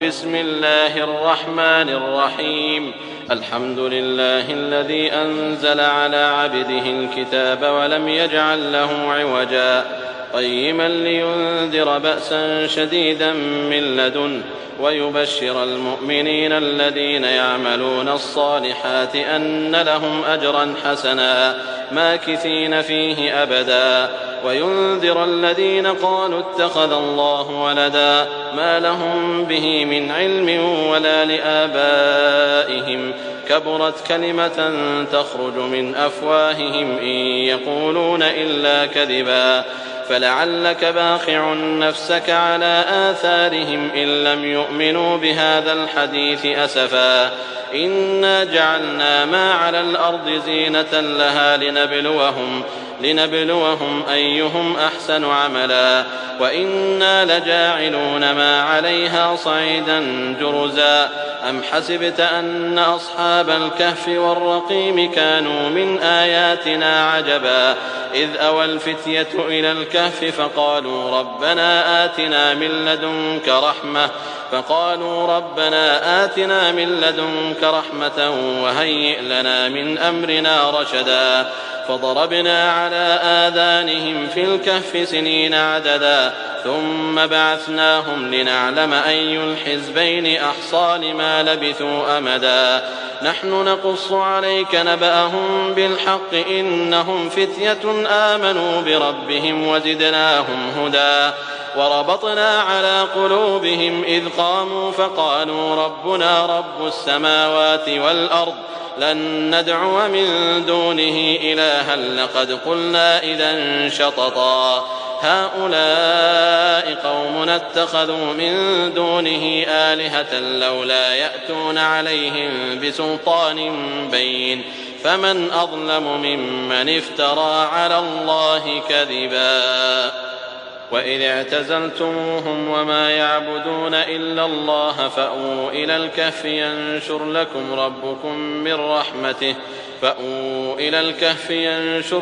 بسم الله الرحمن الرحيم. الحمد لله الذي أنزل على عبده الكتاب ولم يجعل له عوجا قيما لينذر بأسا شديدا من لدنه ويبشر المؤمنين الذين يعملون الصالحات أن لهم أجرا حسنا ماكثين فيه أبدا وينذر الذين قالوا اتخذ الله ولدا ما لهم به من علم ولا لآبائهم كبرت كلمة تخرج من أفواههم إن يقولون إلا كذبا فلعلك باخع نفسك على آثارهم إن لم يؤمنوا بهذا الحديث أسفا إنا جعلنا ما على الأرض زينة لها لنبلوهم أيهم أحسن عملا وإنا لجاعلون ما عليها صعيدا جرزا أم حسبت أن أصحاب الكهف والرقيم كانوا من آياتنا عجبا إذ أوى الفتية إلى الكهف فقالوا ربنا آتنا من لدنك رحمة وهيئ لنا من أمرنا رشدا فضربنا على آذانهم في الكهف سنين عددا ثم بعثناهم لنعلم أي الحزبين أحصى لما لبثوا أمدا نحن نقص عليك نبأهم بالحق إنهم فتية آمنوا بربهم وزدناهم هدى وربطنا على قلوبهم إذ قاموا فقالوا ربنا رب السماوات والأرض لن ندعو من دونه إلها لقد قلنا إذا شططا هؤلاء قومنا اتخذوا من دونه آلهة لولا يأتون عليهم بسلطان بين فمن أظلم ممن افترى على الله كذبا وإذ اعتزلتموهم وما يعبدون إلا الله فأووا إلى الكهف ينشر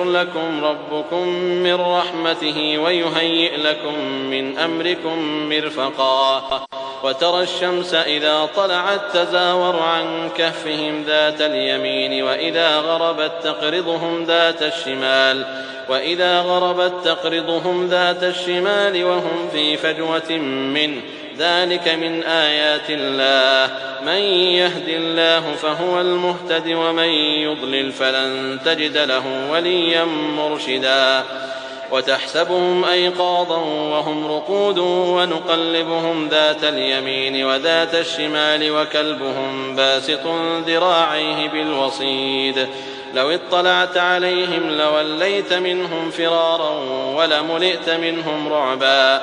لكم ربكم من رحمته ويهيئ لكم من أمركم مرفقا وترى الشمس إذا طلعت تزاور عن كهفهم ذات اليمين وإذا غربت تقرضهم ذات الشمال وهم في فجوة منه ذلك من آيات الله من يهد الله فهو المهتد ومن يضلل فلن تجد له وليا مرشدا وتحسبهم أيقاظا وهم رقود ونقلبهم ذات اليمين وذات الشمال وكلبهم باسط ذراعيه بالوصيد لو اطلعت عليهم لوليت منهم فرارا ولملئت منهم رعبا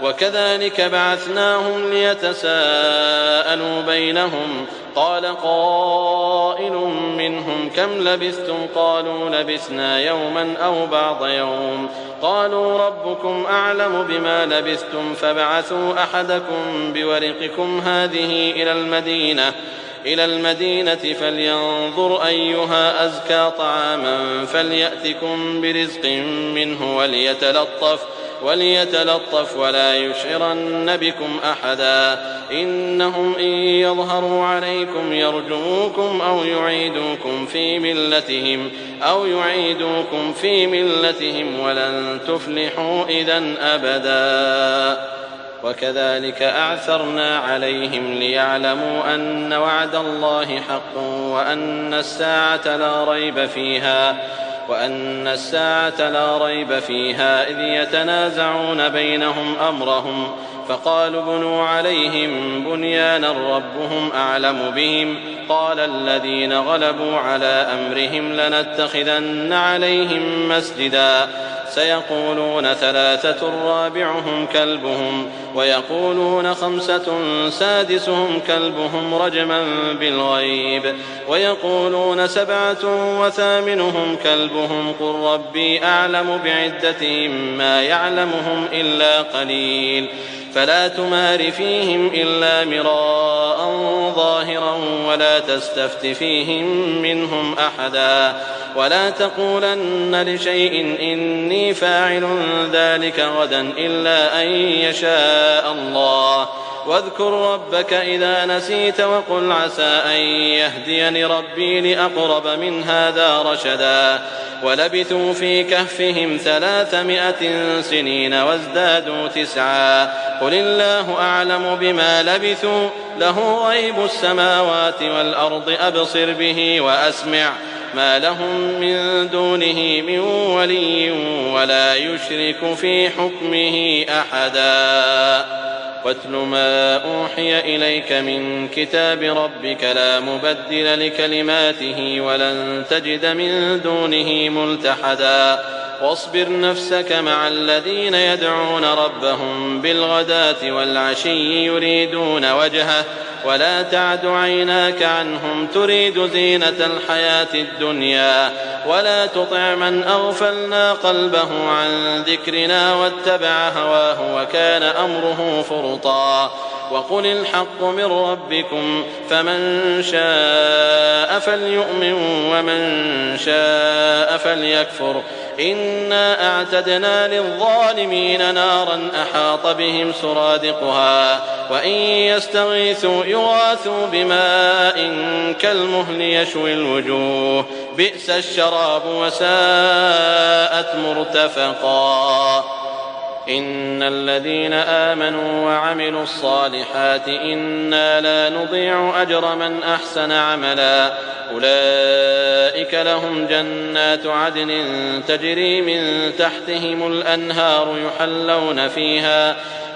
وكذلك بعثناهم ليتساءلوا بينهم قال قائل منهم كم لبثتم قالوا لبثنا يوما أو بعض يوم قالوا ربكم أعلم بما لبثتم فابعثوا أحدكم بورقكم هذه إلى المدينة فلينظر أيها أزكى طعاما فليأتكم برزق منه وليتلطف ولا يشعرن بكم أحدا إنهم إن يظهروا عليكم يرجموكم أو يعيدوكم في ملتهم ولن تفلحوا إذن أبدا وكذلك أعثرنا عليهم ليعلموا أن وعد الله حق وأن الساعة لا ريب فيها إذ يتنازعون بينهم أمرهم فقالوا بنوا عليهم بنيانا ربهم أعلم بهم قال الذين غلبوا على أمرهم لنتخذن عليهم مسجدا سيقولون 3 رابعهم كلبهم ويقولون 5 سادسهم كلبهم رجما بالغيب ويقولون 7 وثامنهم كلبهم قل ربي أعلم بعدتهم ما يعلمهم إلا قليل فلا تمار فيهم إلا مراء ظاهرا ولا تستفت فيهم منهم أحدا ولا تقولن لشيء إني فاعل ذلك غدا إلا أن يشاء الله واذكر ربك إذا نسيت وقل عسى أن يهديني ربي لأقرب من هذا رشدا ولبثوا في كهفهم 300 سنين وازدادوا 9 قل الله أعلم بما لبثوا له غيب السماوات والأرض أبصر به وأسمع ما لهم من دونه من ولي ولا يشرك في حكمه أحدا واتل ما أوحي إليك من كتاب ربك لا مبدل لكلماته ولن تجد من دونه ملتحدا واصبر نفسك مع الذين يدعون ربهم بالغداة والعشي يريدون وجهه ولا تعد عيناك عنهم تريد زينة الحياة الدنيا ولا تطع من أغفلنا قلبه عن ذكرنا واتبع هواه وكان أمره فرطا وقل الحق من ربكم فمن شاء فليؤمن ومن شاء فليكفر إنا أعتدنا للظالمين نارا أحاط بهم سرادقها وإن يستغيثوا يغاثوا بماء كالمهل يشوي الوجوه بئس الشراب وساءت مرتفقا إن الذين آمنوا وعملوا الصالحات إنا لا نضيع أجر من أحسن عملا أولئك لهم جنات عدن تجري من تحتهم الأنهار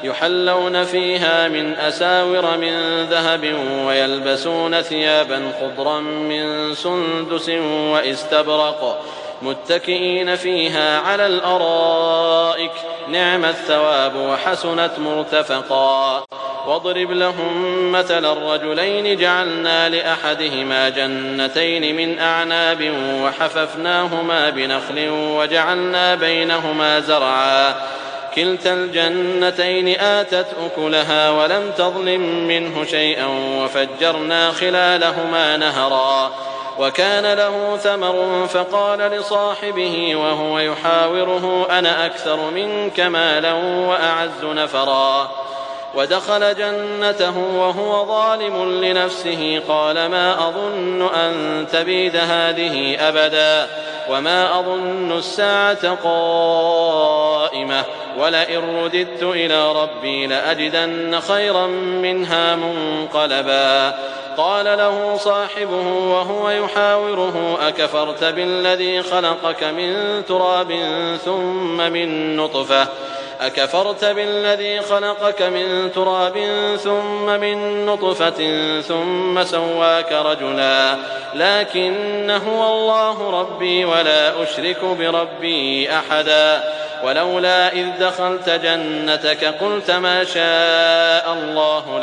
يحلون فيها من أساور من ذهب ويلبسون ثيابا خضرا من سندس واستبرق متكئين فيها على الأرائك نعم الثواب وحسنت مرتفقا واضرب لهم مثل الرجلين جعلنا لأحدهما جنتين من أعناب وحففناهما بنخل وجعلنا بينهما زرعا كلتا الجنتين آتت أكلها ولم تظلم منه شيئا وفجرنا خلالهما نهرا وكان له ثمر فقال لصاحبه وهو يحاوره أنا أكثر منك مالا وأعز نفرا ودخل جنته وهو ظالم لنفسه قال ما أظن أن تبيد هذه أبدا وما أظن الساعة قائمة ولئن رددت إلى ربي لأجدن خيرا منها منقلبا قال له صاحبه وهو يحاوره أكفرت بالذي خلقك من تراب ثم من نطفة ثم سواك رجلا لكن هو الله ربي ولا أشرك بربي أحدا ولولا إذ دخلت جنتك قلت ما شاء الله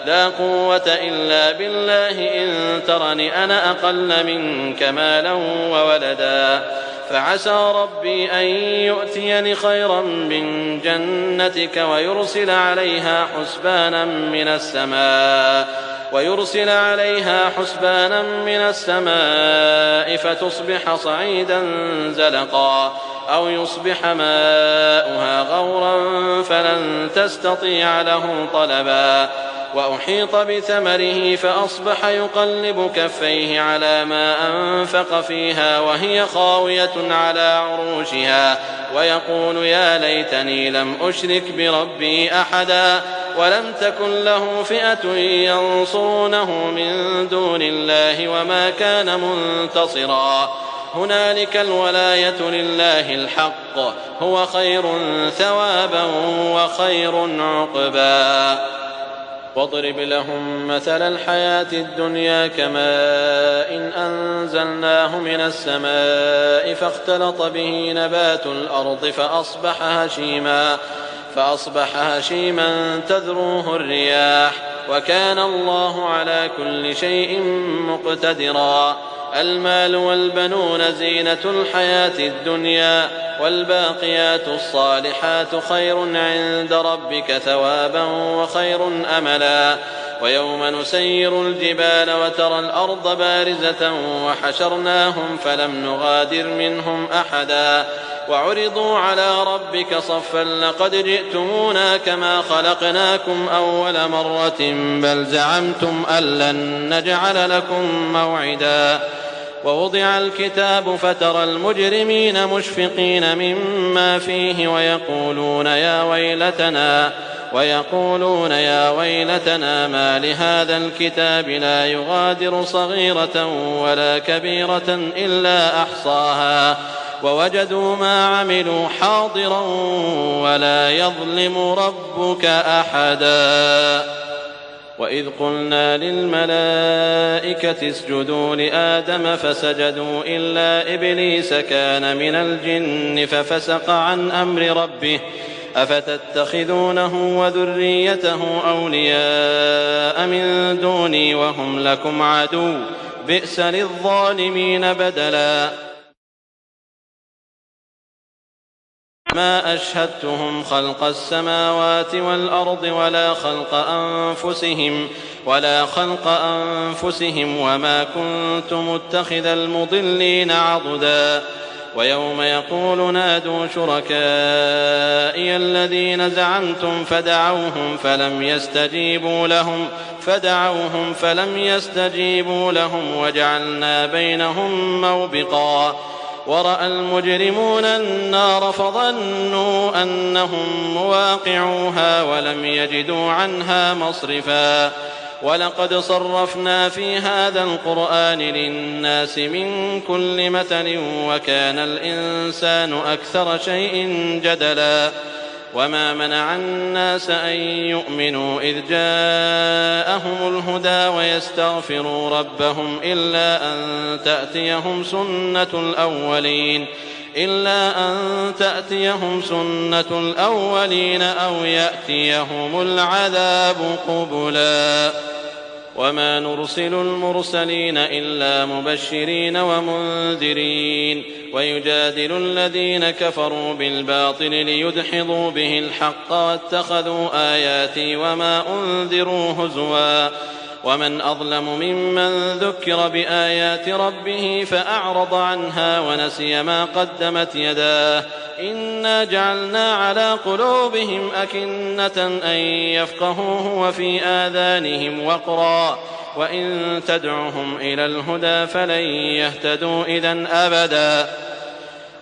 لا قوة إلا بالله إن ترني أنا أقل منك مالا وولدا فعسى ربي أن يؤتيني خيرا من جنتك ويرسل عليها حسبانا من السماء فتصبح صعيدا زلقا أو يصبح ماؤها غورا فلن تستطيع له طلبا وأحيط بثمره فأصبح يقلب كفيه على ما أنفق فيها وهي خاوية على عروشها ويقول يا ليتني لم أشرك بربي أحدا ولم تكن له فئة ينصرونه من دون الله وما كان منتصرا هنالك الولاية لله الحق هو خير ثوابا وخير عقبا واضرب لهم مثل الحياة الدنيا كماء إن أنزلناه من السماء فاختلط به نبات الأرض فأصبح هشيما تذروه الرياح وكان الله على كل شيء مقتدرا المال والبنون زينة الحياة الدنيا والباقيات الصالحات خير عند ربك ثوابا وخير أملا ويوم نسير الجبال وترى الأرض بارزة وحشرناهم فلم نغادر منهم أحدا وعرضوا على ربك صفا لقد جئتمونا كما خلقناكم أول مرة بل زعمتم أن لن نجعل لكم موعدا ووضع الكتاب فترى المجرمين مشفقين مما فيه ويقولون يا ويلتنا ما لهذا الكتاب لا يغادر صغيرة ولا كبيرة إلا أحصاها ووجدوا ما عملوا حاضرا ولا يظلم ربك أحدا وإذ قلنا للملائكة اسجدوا لآدم فسجدوا إلا إبليس كان من الجن ففسق عن أمر ربه أفتتخذونه وذريته أولياء من دوني وهم لكم عدو بئس للظالمين بدلا ما أشهدتهم خلق السماوات والأرض ولا خلق أنفسهم وما كنت متخذ المضلين عضدا ويوم يقول نادوا شركائي الذين زعمتم فدعوهم فلم يستجيبوا لهم وجعلنا بينهم موبقا ورأى المجرمون النار فظنوا أنهم مواقعوها ولم يجدوا عنها مصرفا ولقد صرفنا في هذا القرآن للناس من كل مثل وكان الإنسان أكثر شيء جدلا وما منع الناس أن يؤمنوا إذ جاءهم الهدى ويستغفروا ربهم إلا أن تأتيهم سنة الأولين أو يأتيهم العذاب قبلا وما نرسل المرسلين إلا مبشرين ومنذرين ويجادل الذين كفروا بالباطل ليدحضوا به الحق واتخذوا آياتي وما أنذروا هزوا ومن أظلم ممن ذكر بآيات ربه فأعرض عنها ونسي ما قدمت يداه إنا جعلنا على قلوبهم أكنة أن يفقهوه وفي آذانهم وقرا وإن تدعهم إلى الهدى فلن يهتدوا إذن أبدا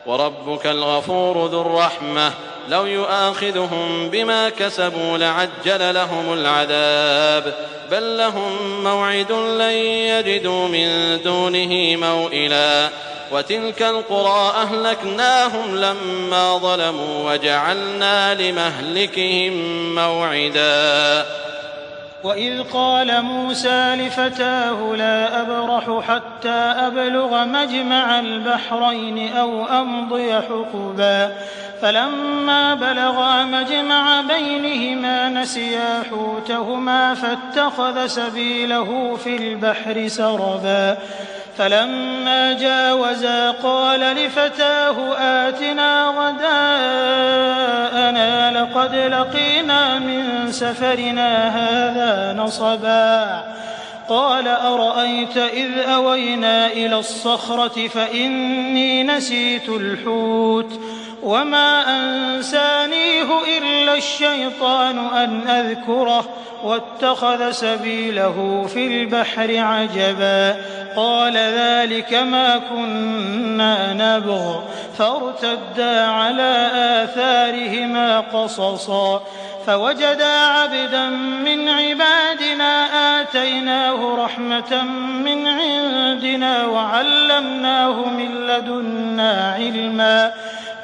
وربك الغفور ذو الرحمة لو يؤاخذهم بما كسبوا لعجل لهم العذاب بل لهم موعد لن يجدوا من دونه موئلا وتلك القرى أهلكناهم لما ظلموا وجعلنا لمهلكهم موعدا وإذ قال موسى لفتاه لا أبرح حتى أبلغ مجمع البحرين أو أمضي حقبا فلما بلغا مجمع بينهما نسيا حوتهما فاتخذ سبيله في البحر سربا فلما جاوزا قال لفتاه آتنا غداءنا لقد لقينا من سفرنا هذا نصبا قال أرأيت إذ أوينا إلى الصخرة فإني نسيت الحوت وما أنسانيه إلا الشيطان أن أذكره واتخذ سبيله في البحر عجبا قال ذلك ما كنا نبغ فارتدا على آثارهما قصصا فوجدا عبدا من عبادنا آتيناه رحمة من عندنا وعلمناه من لدنا علما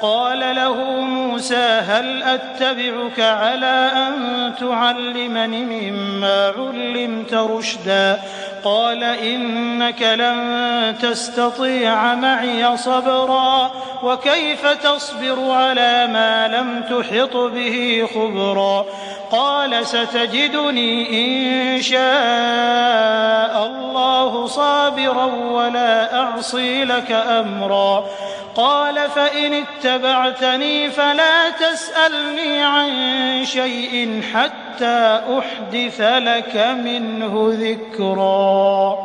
قال له موسى هل أتبعك على أن تعلمني مما علمت رشدا قال إنك لن تستطيع معي صبرا وكيف تصبر على ما لم تحط به خبرا قال ستجدني إن شاء الله صابرا ولا أعصي لك أمرا قال فإن اتبعتني فلا تسألني عن شيء حتى حتى أحدث لك منه ذكرا.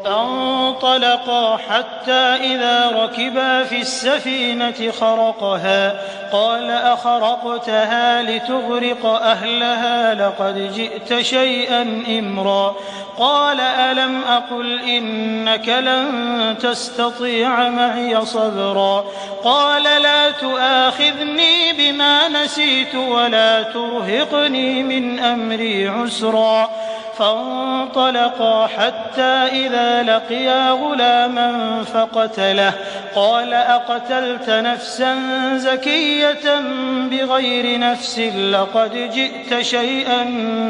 فانطلقا حتى إذا ركبا في السفينة خرقها قال أخرقتها لتغرق أهلها لقد جئت شيئا إمرا. قال ألم أقل إنك لن تستطيع معي صبرا. قال لا تؤاخذني بما نسيت ولا ترهقني من أمري عسرا. فانطلقا حتى إذا لقيا غلاما فقتله قال أقتلت نفسا زكية بغير نفس لقد جئت شيئا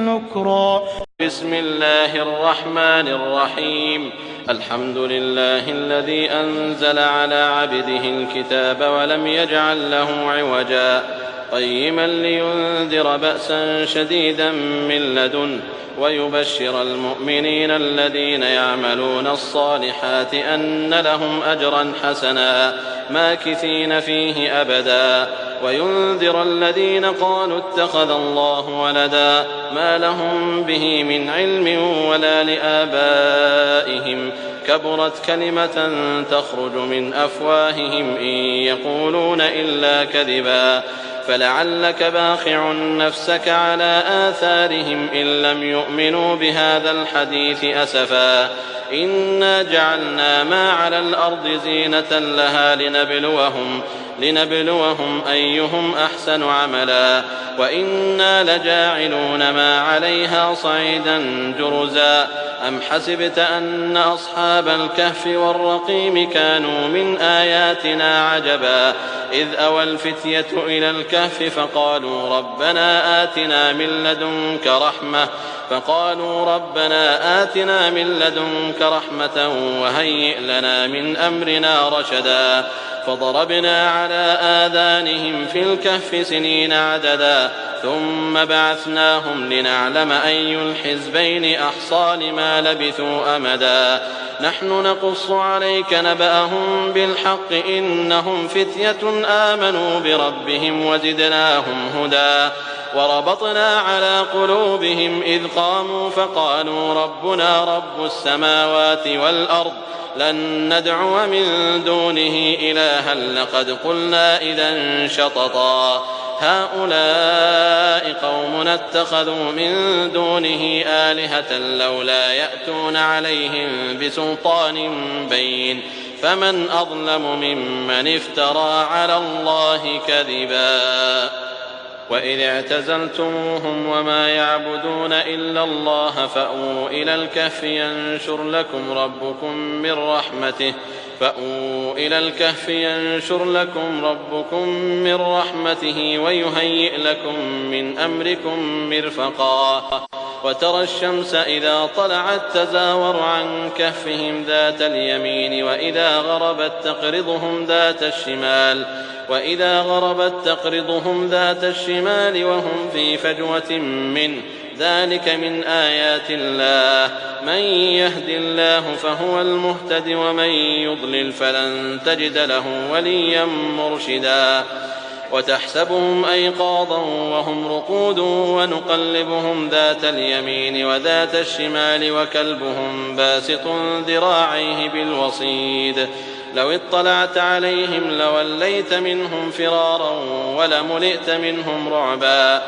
نكرا. بسم الله الرحمن الرحيم. الحمد لله الذي أنزل على عبده الكتاب ولم يجعل له عوجا قيما لينذر بأسا شديدا من لدنه ويبشر المؤمنين الذين يعملون الصالحات أن لهم أجرا حسنا ماكثين فيه أبدا وينذر الذين قالوا اتخذ الله ولدا ما لهم به من علم ولا لآبائهم كبرت كلمة تخرج من أفواههم إن يقولون إلا كذبا فلعلك باخع نفسك على آثارهم إن لم يؤمنوا بهذا الحديث أسفا إنا جعلنا ما على الأرض زينة لها لنبلوهم أيهم أحسن عملا وإنا لجاعلون ما عليها صعيدا جرزا أم حسبت أن أصحاب الكهف والرقيم كانوا من آياتنا عجبا إذ أوى الفتية إلى الكهف فقالوا ربنا آتنا من لدنك رحمة وهيئ لنا من أمرنا رشدا فضربنا على آذانهم في الكهف سنين عددا ثم بعثناهم لنعلم أي الحزبين أحصى لما لبثوا أمدا نحن نقص عليك نبأهم بالحق إنهم فتية آمنوا بربهم وزدناهم هدى وربطنا على قلوبهم إذ قاموا فقالوا ربنا رب السماوات والأرض لن ندعو من دونه إلها لقد قلنا إذا شططا هؤلاء قومنا اتخذوا من دونه آلهة لولا يأتون عليهم بسلطان بين فمن أظلم ممن افترى على الله كذبا وإذ اعتزلتموهم وما يعبدون إلا الله فأووا إلى الكهف ينشر لكم ربكم من رحمته ويهيئ لكم من أمركم مرفقا وترى الشمس إذا طلعت تزاور عن كهفهم ذات اليمين وإذا غربت تقرضهم ذات الشمال وهم في فجوة منه ذلك من آيات الله من يهد الله فهو المهتد ومن يضلل فلن تجد له وليا مرشدا وتحسبهم أيقاظا وهم رقود ونقلبهم ذات اليمين وذات الشمال وكلبهم باسط ذراعيه بالوصيد لو اطلعت عليهم لوليت منهم فرارا ولملئت منهم رعبا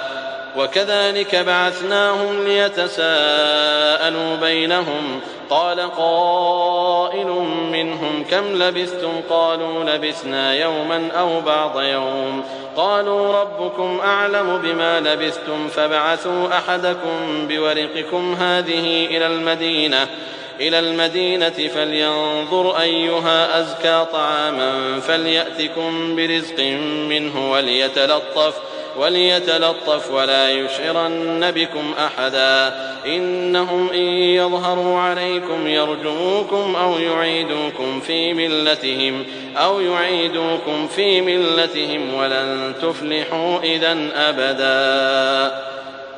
وكذلك بعثناهم ليتساءلوا بينهم قال قائل منهم كم لبثتم قالوا لبثنا يوما أو بعض يوم قالوا ربكم أعلم بما لبثتم فابعثوا أحدكم بورقكم هذه إلى المدينة فلينظر أيها أزكى طعاما فليأتكم برزق منه وليتلطف ولا يشعرن بكم أحدا إنهم إن يظهروا عليكم يرجموكم أو يعيدوكم في ملتهم ولن تفلحوا إذن أبدا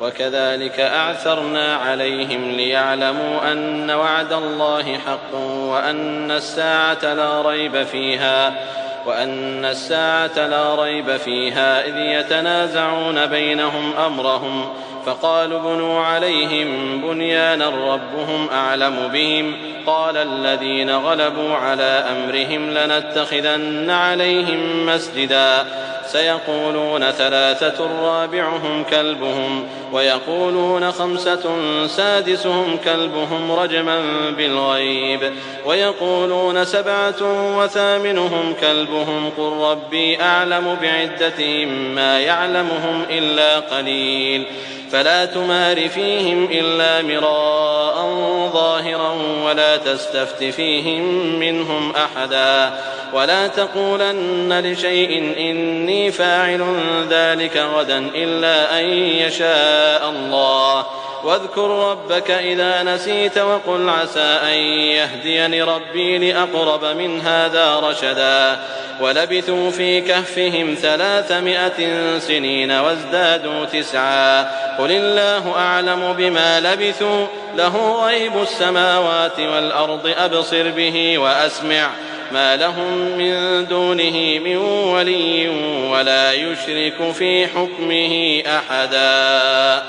وكذلك أعثرنا عليهم ليعلموا أن وعد الله حق وأن الساعة لا ريب فيها وأن الساعة لا ريب فيها إذ يتنازعون بينهم أمرهم فقالوا ابنوا عليهم بنيانا ربهم أعلم بهم قال الذين غلبوا على أمرهم لنتخذن عليهم مسجدا سيقولون ثلاثة رابعهم كلبهم ويقولون خمسة سادسهم كلبهم رجما بالغيب ويقولون سبعة وثامنهم كلبهم قل ربي أعلم بعدتهم ما يعلمهم إلا قليل فلا تمار فيهم إلا مراء ظاهرا ولا تستفت فيهم منهم أحدا ولا تقولن لشيء إني فاعل ذلك غدا إلا أن يشاء الله واذكر ربك إذا نسيت وقل عسى أن يهديني ربي لأقرب من هذا رشدا ولبثوا في كهفهم 300 سنين وازدادوا 9 قل الله أعلم بما لبثوا له غيب السماوات والأرض أبصر به وأسمع ما لهم من دونه من ولي ولا يشرك في حكمه أحدا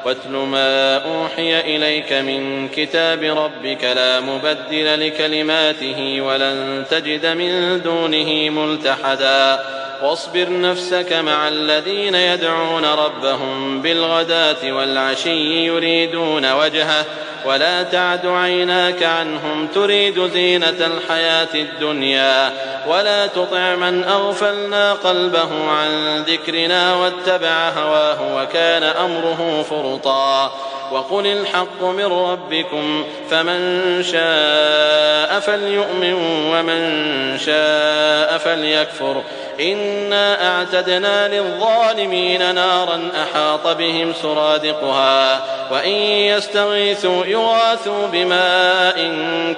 واتل ما أوحي إليك من كتاب ربك لا مبدل لكلماته ولن تجد من دونه ملتحدا واصبر نفسك مع الذين يدعون ربهم بالغداة والعشي يريدون وجهه ولا تعد عيناك عنهم تريد زينة الحياة الدنيا ولا تطع من أغفلنا قلبه عن ذكرنا واتبع هواه وكان أمره فرطا وقل الحق من ربكم فمن شاء فليؤمن ومن شاء فليكفر إنا أعتدنا للظالمين نارا أحاط بهم سرادقها وإن يستغيثوا يغاثوا بماء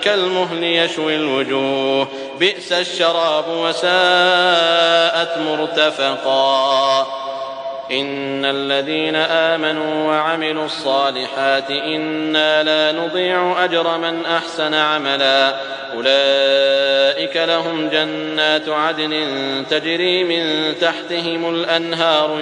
كالمهل يشوي الوجوه بئس الشراب وساءت مرتفقا إن الذين آمنوا وعملوا الصالحات إنا لا نضيع أجر من أحسن عملا أولئك لهم جنات عدن تجري من تحتهم الأنهار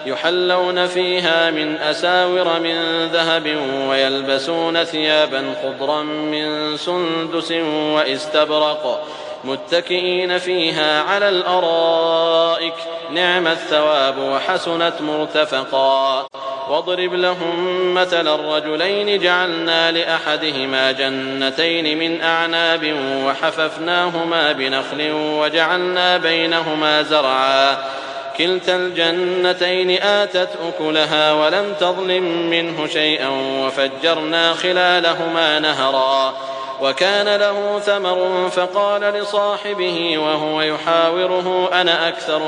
يحلون فيها من أساور من ذهب ويلبسون ثيابا خضرا من سندس واستبرق متكئين فيها على الأرائك نعم الثواب وحسنت مرتفقا واضرب لهم مثل الرجلين جعلنا لأحدهما جنتين من أعناب وحففناهما بنخل وجعلنا بينهما زرعا كلتا الجنتين آتت أكلها ولم تظلم منه شيئا وفجرنا خلالهما نهرا وكان له ثمر فقال لصاحبه وهو يحاوره أنا أكثر